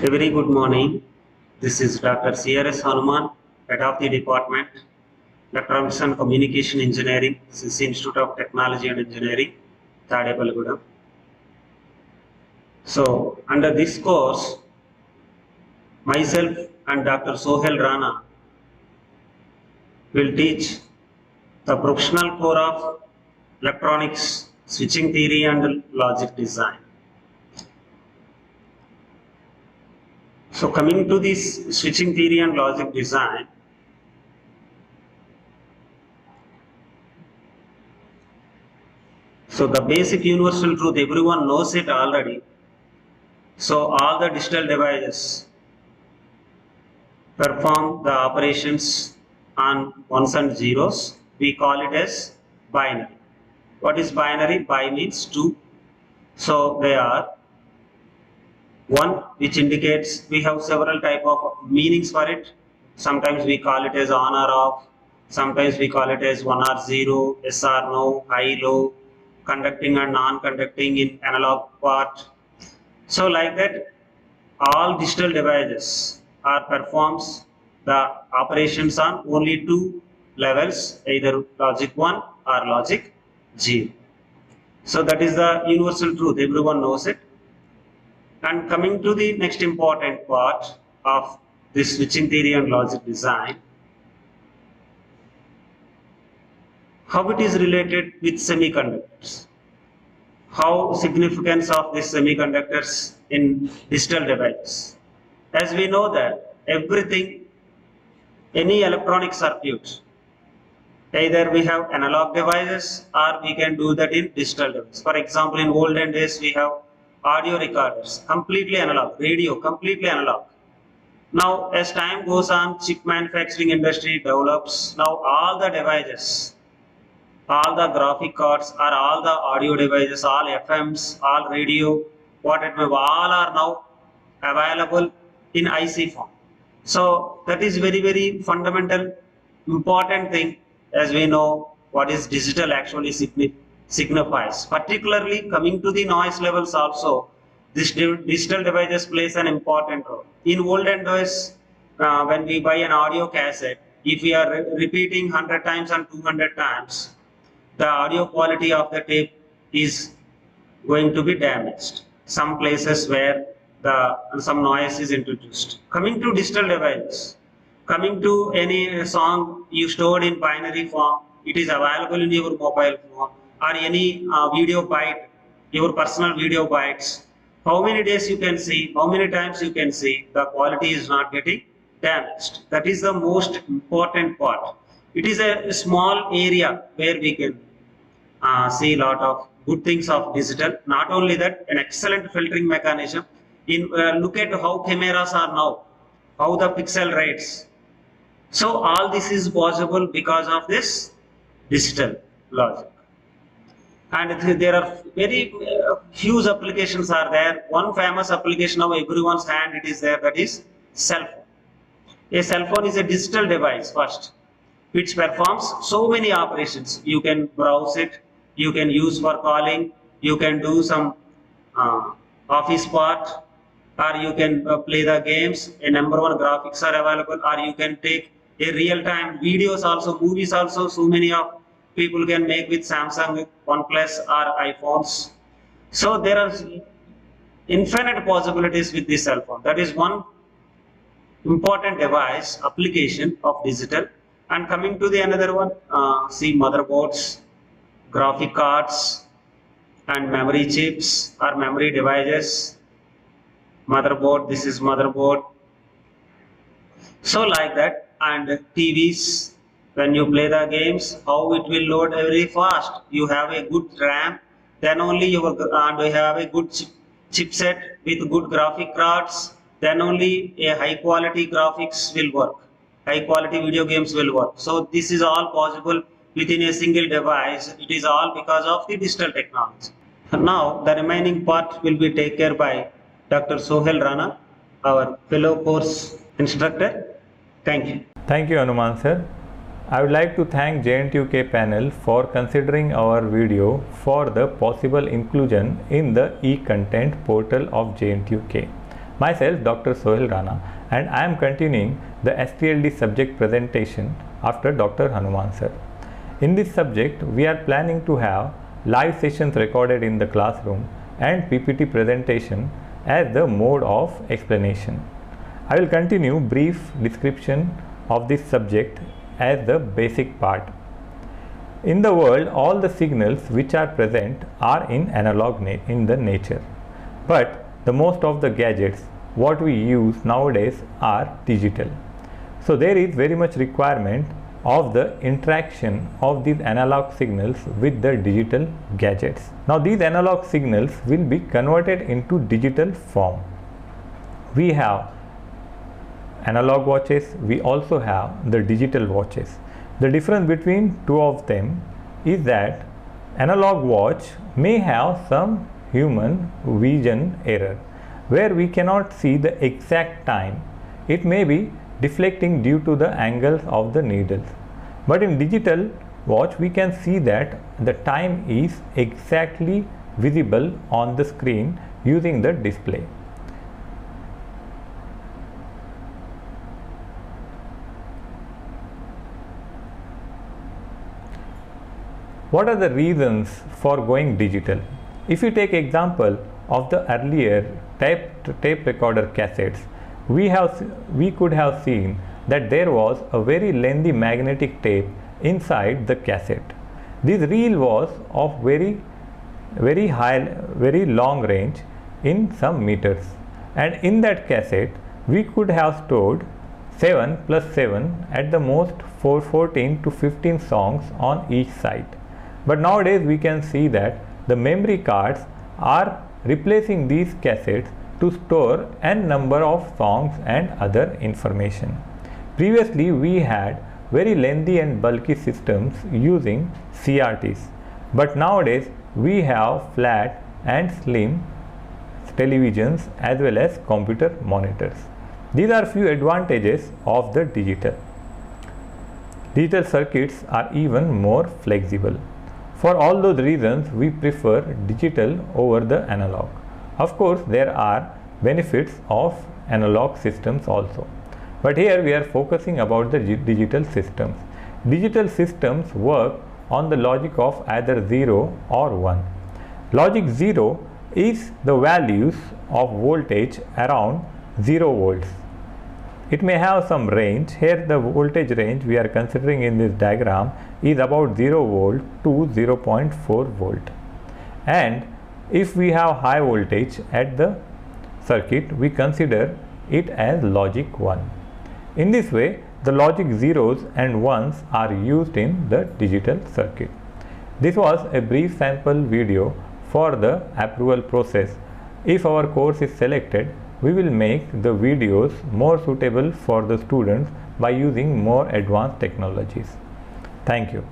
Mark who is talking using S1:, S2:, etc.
S1: A very good morning. This is Dr. C.R.S. Hanuman, Head of the Department, Electronics and Communication Engineering, SASI Institute of Technology and Engineering, Tadepalligudem. So, under this course, myself and Dr. Sohel Rana will teach the professional core of electronics, switching theory and logic design. So coming to this switching theory and logic design, so the basic universal truth, everyone knows it already. So all the digital devices perform the operations on ones and zeros. We call it as binary. What is binary? Bi means two. So they are one, which indicates we have several type of meanings for it. Sometimes we call it as on or off. Sometimes we call it as 1 or 0, yes or no, high, low, conducting and non-conducting in analog part. So like that, all digital devices are performs the operations on only two levels, either logic 1 or logic 0. So that is the universal truth, everyone knows it. And coming to the next important part of this switching theory and logic design, how it is related with semiconductors, how significance of these semiconductors in digital devices. As we know that everything, any electronic circuit, either we have analog devices or we can do that in digital devices. For example, in olden days we have audio recorders, completely analog, radio, completely analog. Now, as time goes on, chip manufacturing industry develops. Now, all the devices, all the graphic cards, or all the audio devices, all FMs, all radio, what it may be, all are now available in IC form. So, that is very, very fundamental, important thing, as we know what is digital actually signifies. Particularly coming to the noise levels also, this digital devices plays an important role. In olden days, when we buy an audio cassette, if we are repeating 100 times and 200 times, the audio quality of the tape is going to be damaged. Some places where some noise is introduced. Coming to digital devices, coming to any song you stored in binary form, it is available in your mobile phone, or any video byte, your personal video bytes. How many days you can see, how many times you can see, the quality is not getting damaged. That is the most important part. It is a small area where we can see a lot of good things of digital. Not only that, an excellent filtering mechanism. Look at how cameras are now, how the pixel rates. So all this is possible because of this digital logic. And there are very huge applications are there. One famous application of everyone's hand, it is there, that is cell phone. A cell phone is a digital device first, which performs so many operations. You can browse it, you can use for calling, you can do some office part, or you can play the games. A number one graphics are available, or you can take a real-time videos also, movies also. So many of people can make with Samsung, OnePlus or iPhones. So there are infinite possibilities with this cell phone. That is one important device application of digital. And coming to the another one, see motherboards, graphic cards, and memory chips or memory devices. Motherboard, this is motherboard. So like that, and TVs. When you play the games, how it will load very fast. You have a good RAM, then only you have a good chipset with good graphic cards, then only a high quality graphics will work. High quality video games will work. So this is all possible within a single device. It is all because of the digital technology. Now the remaining part will be taken care by Dr. Sohel Rana, our fellow course instructor. Thank you.
S2: Thank you, Hanuman sir. I would like to thank JNTUK panel for considering our video for the possible inclusion in the e-content portal of JNTUK. Myself, Dr. Sohail Rana, and I am continuing the STLD subject presentation after Dr. Hanuman sir. In this subject, we are planning to have live sessions recorded in the classroom and PPT presentation as the mode of explanation. I will continue brief description of this subject as the basic part. In the world, all the signals which are present are in analog in the nature, but the most of the gadgets what we use nowadays are digital. So there is very much requirement of the interaction of these analog signals with the digital gadgets. Now these analog signals will be converted into digital form. We have analog watches, we also have the digital watches. The difference between two of them is that analog watch may have some human vision error where we cannot see the exact time. It may be deflecting due to the angles of the needles. But in digital watch we can see that the time is exactly visible on the screen using the display. What are the reasons for going digital? If you take example of the earlier tape recorder cassettes, we could have seen that there was a very lengthy magnetic tape inside the cassette. This reel was of very high, very long range in some meters, and in that cassette we could have stored 7 plus 7 at the most 14 to 15 songs on each side. But nowadays we can see that the memory cards are replacing these cassettes to store n number of songs and other information. Previously we had very lengthy and bulky systems using CRTs, but nowadays we have flat and slim televisions as well as computer monitors. These are few advantages of the digital. Digital circuits are even more flexible. For all those reasons, we prefer digital over the analog. Of course, there are benefits of analog systems also. But here we are focusing about the digital systems. Digital systems work on the logic of either 0 or 1. Logic 0 is the values of voltage around 0 volts. It may have some range. Here the voltage range we are considering in this diagram is about 0 volt to 0.4 volt. And if we have high voltage at the circuit, we consider it as logic 1. In this way, the logic 0s and 1s are used in the digital circuit. This was a brief sample video for the approval process. If our course is selected, we will make the videos more suitable for the students by using more advanced technologies. Thank you.